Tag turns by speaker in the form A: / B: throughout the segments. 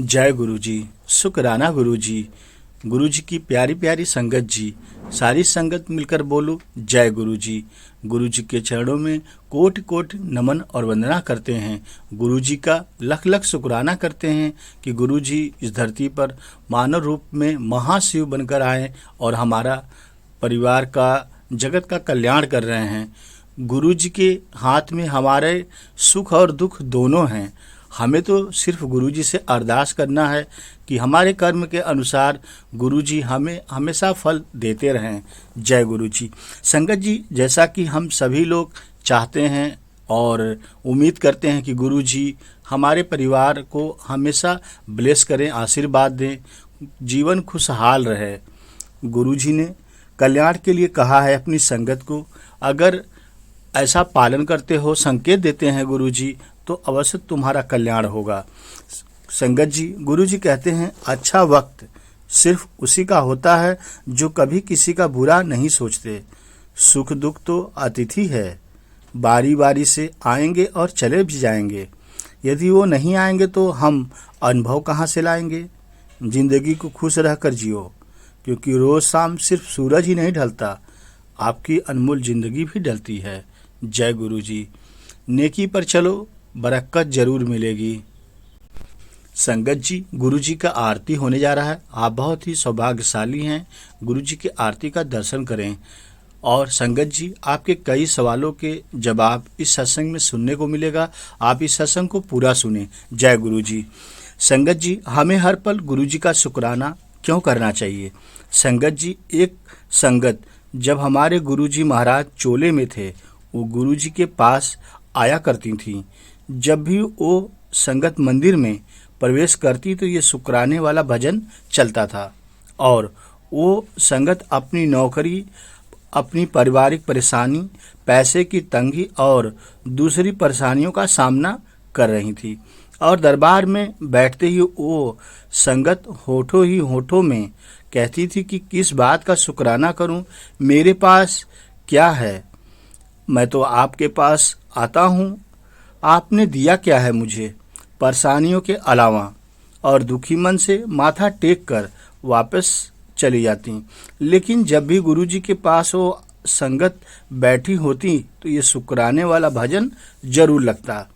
A: जय गुरु जी। शुक्राना गुरु जी। गुरु जी की प्यारी प्यारी संगत जी, सारी संगत मिलकर बोलो जय गुरु जी। गुरु जी के चरणों में कोटि कोटि नमन और वंदना करते हैं। गुरु जी का लख लख शुक्राना करते हैं कि गुरु जी इस धरती पर मानव रूप में महाशिव बनकर आए और हमारा परिवार का, जगत का कल्याण कर रहे हैं। गुरु जी के हाथ में हमारे सुख और दुख दोनों हैं। हमें तो सिर्फ गुरु जी से अरदास करना है कि हमारे कर्म के अनुसार गुरु जी हमें हमेशा फल देते रहें। जय गुरु जी। संगत जी, जैसा कि हम सभी लोग चाहते हैं और उम्मीद करते हैं कि गुरु जी हमारे परिवार को हमेशा ब्लेस करें, आशीर्वाद दें, जीवन खुशहाल रहे। गुरु जी ने कल्याण के लिए कहा है अपनी संगत को। अगर ऐसा पालन करते हो, संकेत देते हैं गुरु जी, तो अवश्य तुम्हारा कल्याण होगा। संगत जी, गुरु जी कहते हैं अच्छा वक्त सिर्फ उसी का होता है जो कभी किसी का बुरा नहीं सोचते। सुख दुख तो अतिथि है, बारी बारी से आएंगे और चले भी जाएंगे। यदि वो नहीं आएंगे तो हम अनुभव कहाँ से लाएंगे। जिंदगी को खुश रहकर जियो, क्योंकि रोज शाम सिर्फ सूरज ही नहीं ढलता, आपकी अनमोल जिंदगी भी ढलती है। जय गुरु जी। नेकी पर चलो, बरकत जरूर मिलेगी। संगत जी, गुरु जी का आरती होने जा रहा है। आप बहुत ही सौभाग्यशाली हैं। गुरु जी के आरती का दर्शन करें। और संगत जी, आपके कई सवालों के जवाब इस सत्संग में सुनने को मिलेगा। आप इस सत्संग को पूरा सुने। जय गुरु जी। संगत जी, हमें हर पल गुरु जी का शुक्राना क्यों करना चाहिए। संगत जी, एक संगत जब हमारे गुरु जी महाराज चोले में थे, वो गुरु जी के पास आया करती थी। जब भी वो संगत मंदिर में प्रवेश करती तो ये शुक्राने वाला भजन चलता था। और वो संगत अपनी नौकरी, अपनी पारिवारिक परेशानी, पैसे की तंगी और दूसरी परेशानियों का सामना कर रही थी। और दरबार में बैठते ही वो संगत होठों ही होठों में कहती थी कि किस बात का शुक्राना करूं, मेरे पास क्या है। मैं तो आपके पास आता हूं, आपने दिया क्या है मुझे परेशानियों के अलावा। और दुखी मन से माथा टेक कर वापस चली जाती। लेकिन जब भी गुरु जी के पास वो संगत बैठी होती तो ये शुक्राने वाला भजन जरूर लगता।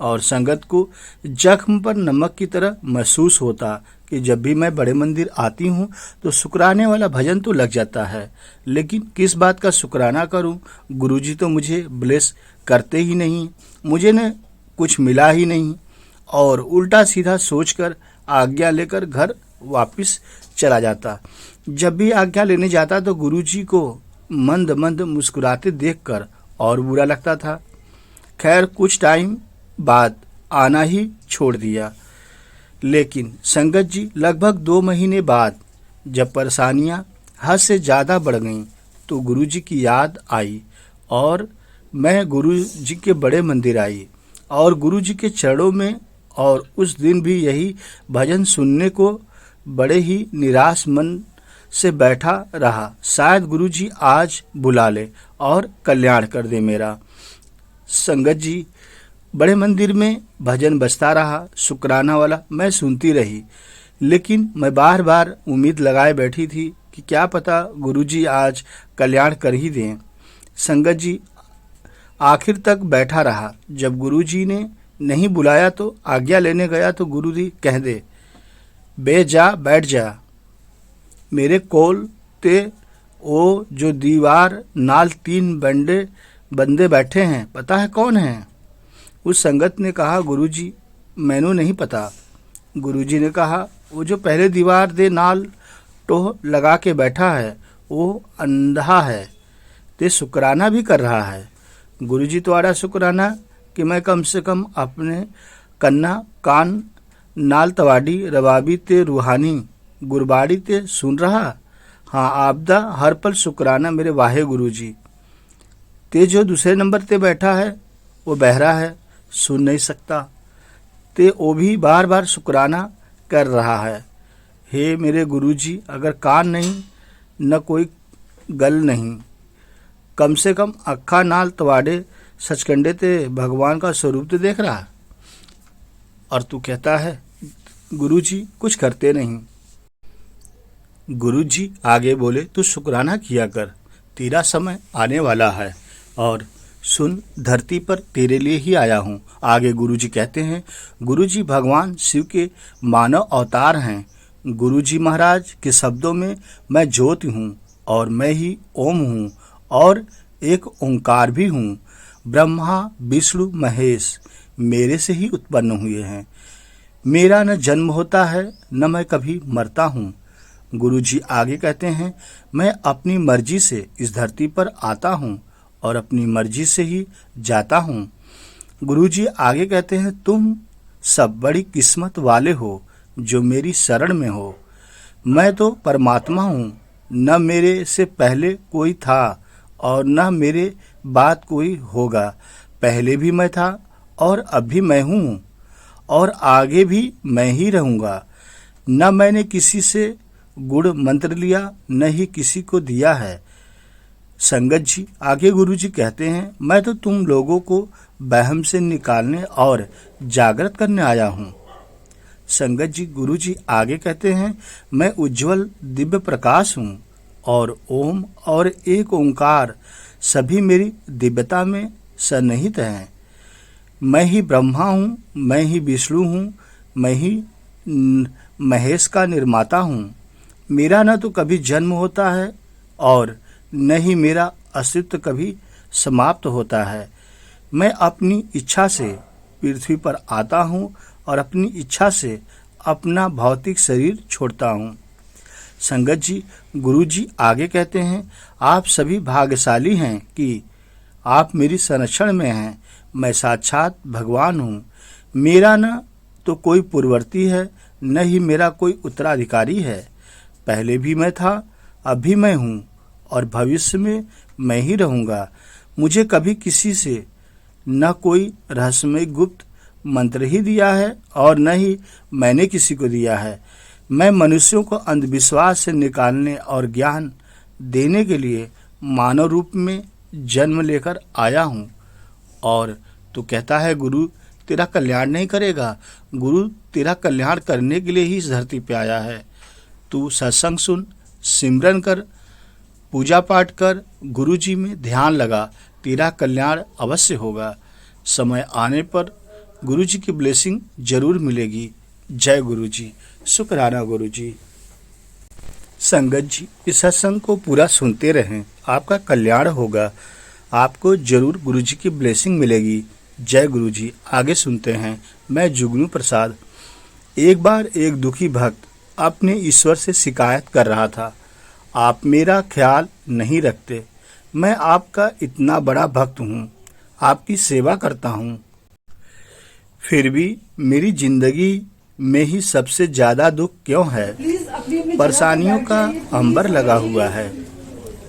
A: और संगत को जख्म पर नमक की तरह महसूस होता कि जब भी मैं बड़े मंदिर आती हूँ तो शुक्राने वाला भजन तो लग जाता है, लेकिन किस बात का शुक्राना करूँ। गुरुजी तो मुझे ब्लेस करते ही नहीं, मुझे न कुछ मिला ही नहीं। और उल्टा सीधा सोचकर आज्ञा लेकर घर वापस चला जाता। जब भी आज्ञा लेने जाता तो गुरुजी को मंद मंद मुस्कुराते देखकर और बुरा लगता था। खैर, कुछ टाइम बाद आना ही छोड़ दिया। लेकिन संगत जी, लगभग 2 महीने बाद जब परेशानियां हद से ज़्यादा बढ़ गईं तो गुरुजी की याद आई और मैं गुरुजी के बड़े मंदिर आई और गुरुजी के चरणों में, और उस दिन भी यही भजन सुनने को बड़े ही निराश मन से बैठा रहा। शायद गुरुजी आज बुला ले और कल्याण कर दे मेरा। संगत जी, बड़े मंदिर में भजन बजता रहा, शुक्राना वाला मैं सुनती रही। लेकिन मैं बार बार उम्मीद लगाए बैठी थी कि क्या पता गुरुजी आज कल्याण कर ही दें। संगत जी, आखिर तक बैठा रहा। जब गुरुजी ने नहीं बुलाया तो आज्ञा लेने गया तो गुरुजी कह दे, बे जा, बैठ जा। मेरे कोल ते वो जो दीवार नाल 3 बंदे बैठे हैं, पता है कौन है। उस संगत ने कहा, गुरुजी मैनू नहीं पता। गुरुजी ने कहा, वो जो पहले दीवार दे नाल टोह लगा के बैठा है वो अंधा है, ते शुक्राना भी कर रहा है। गुरुजी तुम्हारा शुक्राना कि मैं कम से कम अपने कन्ना कान नाल तवाड़ी रवाबी ते रूहानी गुरबाड़ी ते सुन रहा। हाँ, आपदा हर पल शुक्राना मेरे वाहे गुरुजी। ते जो दूसरे नंबर ते बैठा है वो बहरा है, सुन नहीं सकता, ते वो भी बार बार शुक्राना कर रहा है। हे मेरे गुरुजी, अगर कान नहीं न कोई गल नहीं, कम से कम अक्खा नाल तवाड़े सचकंडे ते भगवान का स्वरूप तो देख रहा। और तू कहता है गुरुजी कुछ करते नहीं। गुरुजी आगे बोले, तू शुक्राना किया कर, तेरा समय आने वाला है और सुन, धरती पर तेरे लिए ही आया हूँ। आगे गुरुजी कहते हैं, गुरुजी भगवान शिव के मानव अवतार हैं। गुरुजी महाराज के शब्दों में मैं ज्योति हूँ और मैं ही ओम हूँ और एक ओंकार भी हूँ। ब्रह्मा विष्णु महेश मेरे से ही उत्पन्न हुए हैं। मेरा न जन्म होता है न मैं कभी मरता हूँ। गुरुजी आगे कहते हैं, मैं अपनी मर्जी से इस धरती पर आता हूँ और अपनी मर्जी से ही जाता हूँ। गुरुजी आगे कहते हैं, तुम सब बड़ी किस्मत वाले हो जो मेरी शरण में हो। मैं तो परमात्मा हूँ, न मेरे से पहले कोई था और न मेरे बाद कोई होगा। पहले भी मैं था और अब भी मैं हूँ और आगे भी मैं ही रहूँगा। न मैंने किसी से गुड़ मंत्र लिया, न ही किसी को दिया है। संगत जी आगे गुरुजी कहते हैं, मैं तो तुम लोगों को वहम से निकालने और जागृत करने आया हूँ। संगत जी गुरुजी आगे कहते हैं, मैं उज्जवल दिव्य प्रकाश हूँ और ओम और एक ओंकार सभी मेरी दिव्यता में सन्निहित हैं। मैं ही ब्रह्मा हूँ, मैं ही विष्णु हूँ, मैं ही महेश का निर्माता हूँ। मेरा न तो कभी जन्म होता है और न ही मेरा अस्तित्व कभी समाप्त होता है। मैं अपनी इच्छा से पृथ्वी पर आता हूँ और अपनी इच्छा से अपना भौतिक शरीर छोड़ता हूँ। संगत जी गुरुजी आगे कहते हैं, आप सभी भाग्यशाली हैं कि आप मेरी संरक्षण में हैं। मैं साक्षात भगवान हूँ। मेरा न तो कोई पूर्ववर्ती है न ही मेरा कोई उत्तराधिकारी है। पहले भी मैं था, अब भी मैं हूँ और भविष्य में मैं ही रहूँगा। मुझे कभी किसी से न कोई रहस्यमय गुप्त मंत्र ही दिया है और न ही मैंने किसी को दिया है। मैं मनुष्यों को अंधविश्वास से निकालने और ज्ञान देने के लिए मानव रूप में जन्म लेकर आया हूँ। और तो कहता है, गुरु तेरा कल्याण नहीं करेगा। गुरु तेरा कल्याण करने के लिए ही इस धरती पे आया है। तू सत्संग सुन, सिमरन कर, पूजा पाठ कर, गुरुजी में ध्यान लगा, तेरा कल्याण अवश्य होगा। समय आने पर गुरुजी की ब्लेसिंग जरूर मिलेगी। जय गुरुजी। शुक्राना गुरुजी। संगत जी इस सत्संग को पूरा सुनते रहें, आपका कल्याण होगा। आपको जरूर गुरुजी की ब्लेसिंग मिलेगी। जय गुरुजी। आगे सुनते हैं। मैं जुगनू प्रसाद। एक बार एक दुखी भक्त अपने ईश्वर से शिकायत कर रहा था, आप मेरा ख्याल नहीं रखते। मैं आपका इतना बड़ा भक्त हूँ, आपकी सेवा करता हूँ, फिर भी मेरी जिंदगी में ही सबसे ज्यादा दुख क्यों है? परेशानियों का अंबर लगा हुआ है,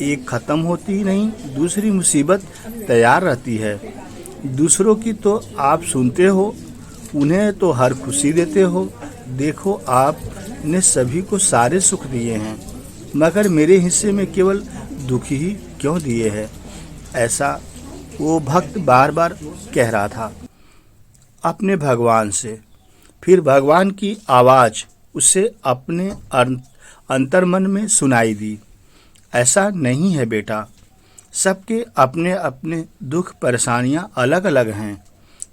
A: एक खत्म होती नहीं, दूसरी मुसीबत तैयार रहती है। दूसरों की तो आप सुनते हो, उन्हें तो हर खुशी देते हो। देखो आपने सभी को सारे सुख दिए हैं, मगर मेरे हिस्से में केवल दुख ही क्यों दिए हैं? ऐसा वो भक्त बार बार कह रहा था अपने भगवान से। फिर भगवान की आवाज उसे अपने अंतर्मन में सुनाई दी, ऐसा नहीं है बेटा, सबके अपने अपने दुख परेशानियां अलग अलग हैं।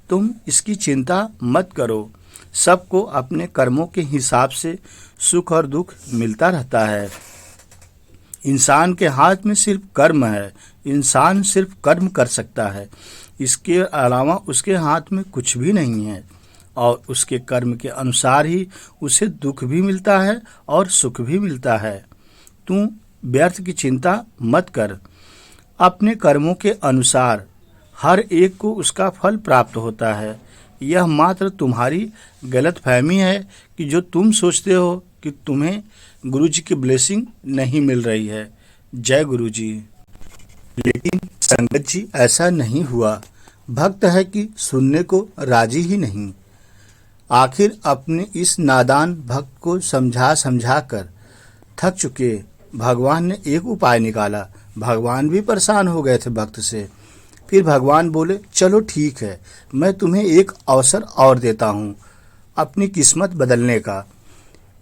A: तुम इसकी चिंता मत करो, सबको अपने कर्मों के हिसाब से सुख और दुख मिलता रहता है। इंसान के हाथ में सिर्फ कर्म है, इंसान सिर्फ कर्म कर सकता है, इसके अलावा उसके हाथ में कुछ भी नहीं है। और उसके कर्म के अनुसार ही उसे दुख भी मिलता है और सुख भी मिलता है। तू व्यर्थ की चिंता मत कर, अपने कर्मों के अनुसार हर एक को उसका फल प्राप्त होता है। यह मात्र तुम्हारी गलतफहमी है कि जो तुम सोचते हो कि तुम्हें गुरुजी की ब्लेसिंग नहीं मिल रही है। जय गुरुजी। लेकिन संगत जी ऐसा नहीं हुआ। भक्त है कि सुनने को राजी ही नहीं। आखिर अपने इस नादान भक्त को समझा समझा कर थक चुके भगवान ने एक उपाय निकाला। भगवान भी परेशान हो गए थे भक्त से। फिर भगवान बोले, चलो ठीक है, मैं तुम्हें एक अवसर और देता हूँ। अपनी किस्मत बदलने का।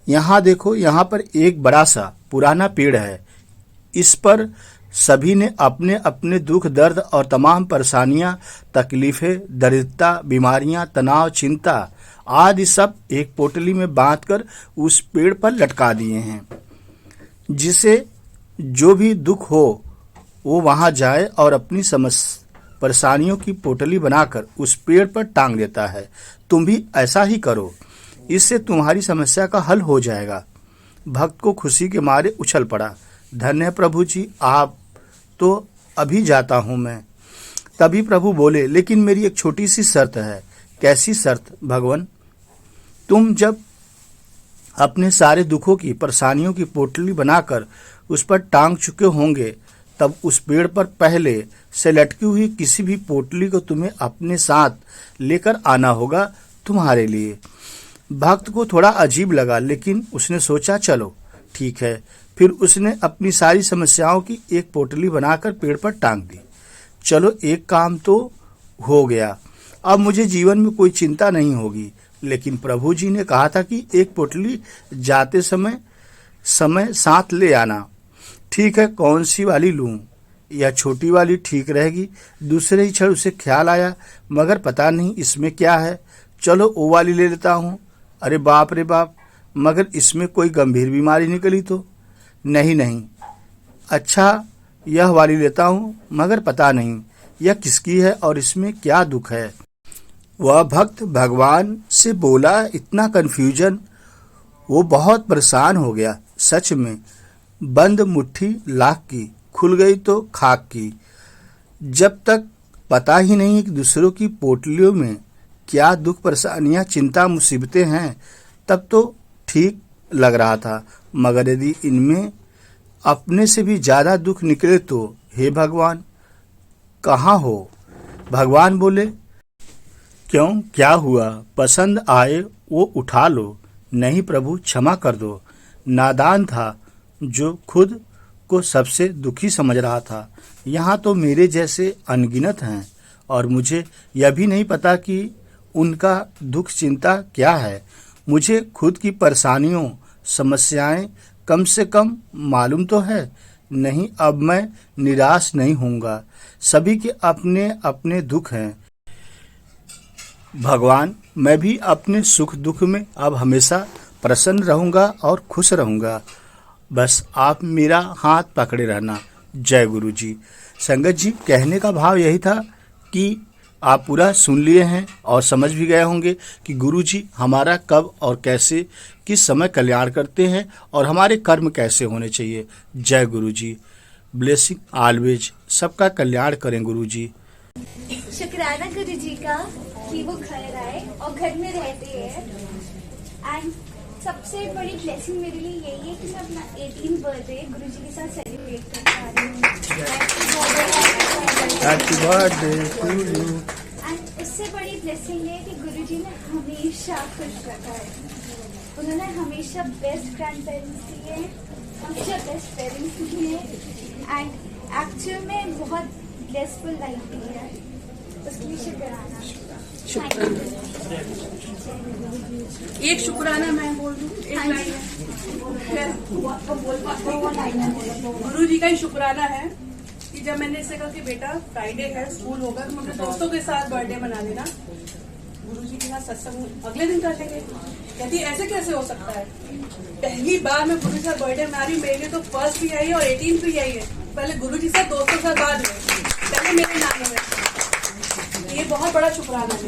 A: यहाँ देखो, यहाँ पर एक बड़ा सा पुराना पेड़ है। इस पर सभी ने अपने अपने दुख दर्द और तमाम परेशानियां, तकलीफें, दरिद्रता, बीमारियां, तनाव, चिंता आदि सब एक पोटली में बांधकर उस पेड़ पर लटका दिए हैं, जिसे जो भी दुख हो वो वहां जाए और अपनी परेशानियों की पोटली बनाकर उस पेड़ पर टांग देता है। तुम भी ऐसा ही करो, इससे तुम्हारी समस्या का हल हो जाएगा। भक्त को खुशी के मारे उछल पड़ा। धन्य है प्रभु जी, आप तो अभी जाता हूं मैं। तभी प्रभु बोले, लेकिन मेरी एक छोटी सी शर्त है। कैसी शर्त भगवान? तुम जब अपने सारे दुखों की, परेशानियों की पोटली बनाकर उस पर टांग चुके होंगे, तब उस पेड़ पर पहले से लटकी हुई किसी भी पोटली को तुम्हें अपने साथ लेकर आना होगा तुम्हारे लिए। भक्त को थोड़ा अजीब लगा, लेकिन उसने सोचा चलो ठीक है। फिर उसने अपनी सारी समस्याओं की एक पोटली बनाकर पेड़ पर टांग दी। चलो, एक काम तो हो गया, अब मुझे जीवन में कोई चिंता नहीं होगी। लेकिन प्रभु जी ने कहा था कि एक पोटली जाते समय साथ ले आना। ठीक है, कौन सी वाली लूं? या छोटी वाली ठीक रहेगी? दूसरे ही क्षण उसे ख्याल आया, मगर पता नहीं इसमें क्या है, चलो वो वाली ले लेता हूँ। अरे बाप रे बाप, मगर इसमें कोई गंभीर बीमारी निकली तो? नहीं, अच्छा यह वाली लेता हूँ, मगर पता नहीं यह किसकी है और इसमें क्या दुख है। वह भक्त भगवान से बोला, इतना कन्फ्यूजन, वो बहुत परेशान हो गया। सच में बंद मुट्ठी लाख की, खुल गई तो खाक की। जब तक पता ही नहीं कि दूसरों की पोटलियों में क्या दुख, परेशानियां, चिंता, मुसीबतें हैं, तब तो ठीक लग रहा था, मगर यदि इनमें अपने से भी ज्यादा दुख निकले तो हे भगवान कहाँ हो? भगवान बोले, क्यों, क्या हुआ? पसंद आए वो उठा लो। नहीं प्रभु, क्षमा कर दो, नादान था जो खुद को सबसे दुखी समझ रहा था। यहाँ तो मेरे जैसे अनगिनत हैं और मुझे यह भी नहीं पता कि उनका दुख, चिंता क्या है। मुझे खुद की परेशानियों, समस्याएं कम से कम मालूम तो है। नहीं, अब मैं निराश नहीं होऊंगा। सभी के अपने अपने दुख हैं भगवान, मैं भी अपने सुख दुख में अब हमेशा प्रसन्न रहूंगा और खुश रहूंगा। बस आप मेरा हाथ पकड़े रहना। जय गुरु जी। संगत जी, कहने का भाव यही था कि आप पूरा सुन लिए हैं और समझ भी गए होंगे कि गुरु जी हमारा कब और कैसे, किस समय कल्याण करते हैं और हमारे कर्म कैसे होने चाहिए। जय गुरु जी। Blessing always. सबका कल्याण करें गुरु जी।
B: शुक्राना गुरु जी का कि वो घर आए और घर में रहते हैं। एंड सबसे बड़ी ब्लेसिंग मेरे लिए यही है कि मैं अपना 18th बर्थडे गुरु जी के साथ सेलिब्रेट कर पा रही हूँ।
A: Happy birthday to you.
B: And उससे बड़ी ब्लेसिंग है कि गुरु जी ने हमेशा खुश रखा है। उन्होंने हमेशा बेस्ट ग्रैंड पेरेंट्स दिए, हमेशा बेस्ट पेरेंट्स दिए एंड एक्चुअल में बहुत ब्लेसफुल लाइफ दी है। उसके लिए शुक्राना।
C: एक शुक्राना मैं बोल दूं, एक लाइन गुरु जी का ही शुक्राना है कि जब मैंने इससे कहा कि बेटा फ्राइडे है, स्कूल होगा, तो अपने दोस्तों के साथ बर्थडे मना लेना। गुरु जी के साथ सत्संग अगले दिन कर लेंगे। कहती ऐसे कैसे हो सकता है? पहली बार मैं गुरु जी से बर्थडे मना रही हूँ, मेरे लिए तो फर्स्ट भी आई है और 18th भी आई है। पहले गुरु जी से दोस्तों के साथ बाद में, पहले मेरे नाम में। ये बहुत बड़ा शुक्राना है।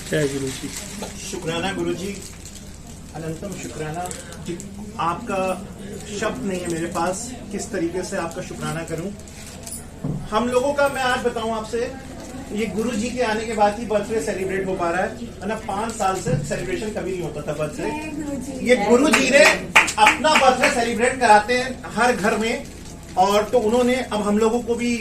A: जय गुरु जी।
D: शुक्राना गुरु जी, अनंतम शुक्राना। आपका शब्द नहीं है मेरे पास, किस तरीके से आपका शुक्राना करूं। हम लोगों का, मैं आज बताऊं आपसे, ये गुरु जी के आने के बाद ही बर्थडे सेलिब्रेट हो पा रहा है, वरना 5 साल से सेलिब्रेशन कभी नहीं होता था बर्थडे। ये गुरु जी ने अपना बर्थडे सेलिब्रेट कराते हैं हर घर में, और तो उन्होंने अब हम लोगों को भी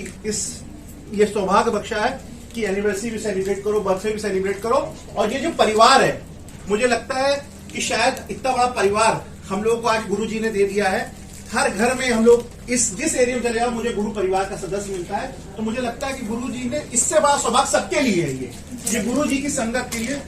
D: ये सौभाग्य बख्शा है कि एनिवर्सरी भी सेलिब्रेट करो, बर्थडे भी सेलिब्रेट करो। और ये जो परिवार है, मुझे लगता है कि शायद इतना बड़ा परिवार हम लोगों को आज गुरु जी ने दे दिया है। हर घर में हम लोग जिस एरिया में चले जाओ, मुझे गुरु परिवार का सदस्य मिलता है। तो मुझे लगता है कि गुरु जी ने इससे बड़ा सौभाग्य सबके लिए है। ये गुरु जी की संगत के लिए